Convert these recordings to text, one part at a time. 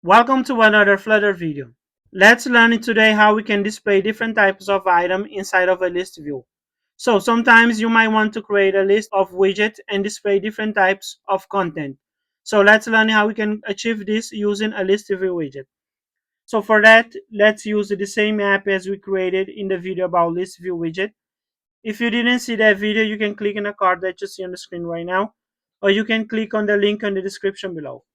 Welcome to another Flutter video. Let's learn today how we can display different types of item inside of a list view. So sometimes you might want to create a list of widgets and display different types of content. So let's learn how we can achieve this using a list view widget. So for that, let's use the same app as we created in the video about list view widget. If you didn't see that video, you can click on the card that you see on the screen right now, or you can click on the link in the description below.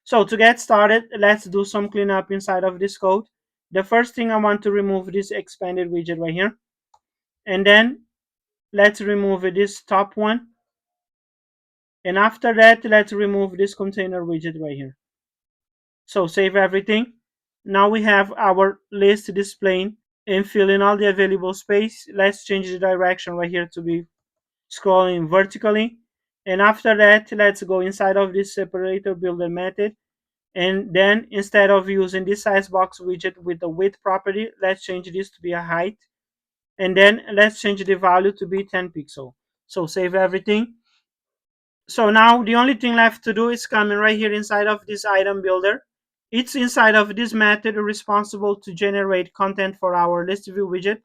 So to get started, let's do some cleanup inside of this code. The first thing I want to remove this expanded widget right here. And then let's remove this top one. And after that, let's remove this container widget right here. So save everything. Now we have our list displaying and filling all the available space. Let's change the direction right here to be scrolling vertically. And after that, let's go inside of this separator builder method. And then instead of using this size box widget with the width property, let's change this to be a height. And then let's change the value to be 10 pixel. So save everything. So now the only thing left to do is coming right here inside of this item builder. It's inside of this method responsible to generate content for our list view widget.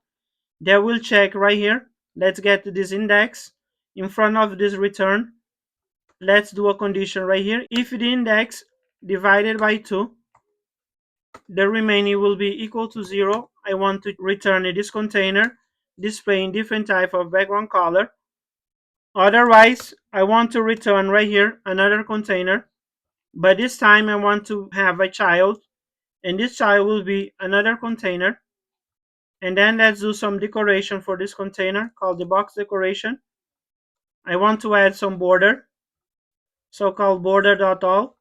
That will check right here. Let's get this index in front of this return. Let's do a condition right here. If the index divided by 2, the remaining will be equal to 0. I want to return this container displaying different type of background color. Otherwise, I want to return right here another container, but this time I want to have a child, and this child will be another container. And then let's do some decoration for this container called the box decoration. I want to add some border, so called border.all.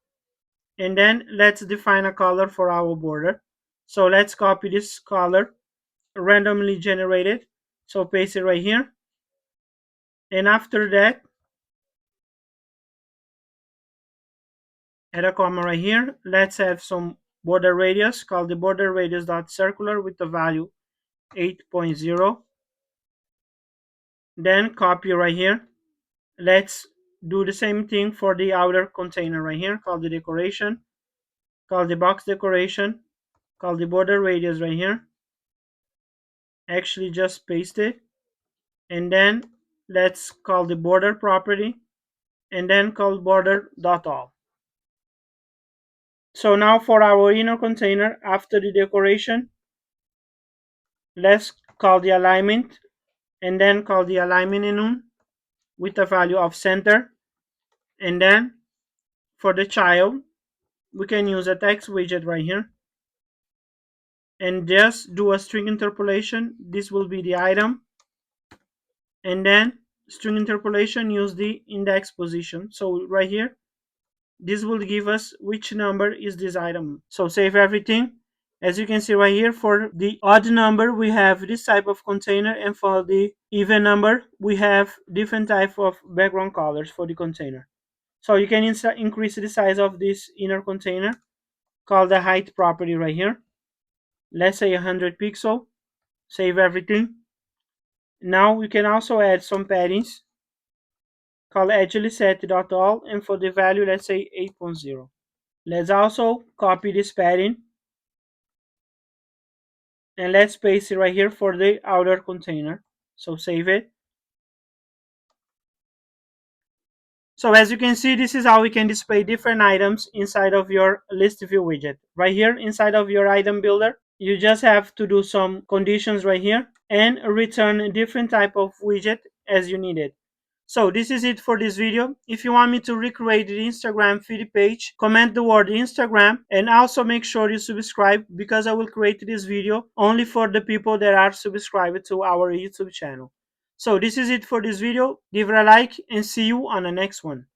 And then let's define a color for our border. So let's copy this color randomly generated. So paste it right here. And after that, add a comma right here. Let's have some border radius called the border radius dot circular with the value 8.0. Then copy right here. Let's do the same thing for the outer container right here called the decoration, called the box decoration, called the border radius right here. Actually just paste it. And then let's call the border property and then call border.all. So now for our inner container, after the decoration, let's call the alignment and then call the alignment enum with a value of center. And then for the child, we can use a text widget right here and just do a string interpolation. This will be the item. And then string interpolation, use the index position. So right here, this will give us which number is this item. So save everything. As you can see right here, for the odd number we have this type of container, and for the even number we have different type of background colors for the container. So you can increase the size of this inner container, call the height property right here. Let's say 100 pixel. Save everything. Now we can also add some paddings, call edgely set.all, and for the value let's say 8.0. Let's also copy this padding and let's paste it right here for the outer container. So save it. So as you can see, this is how we can display different items inside of your list view widget. Right here inside of your item builder, you just have to do some conditions right here and return a different type of widget as you need it. So this is it for this video. If you want me to recreate the Instagram feed page, comment the word Instagram and also make sure you subscribe, because I will create this video only for the people that are subscribed to our YouTube channel. So this is it for this video. Give it a like and see you on the next one.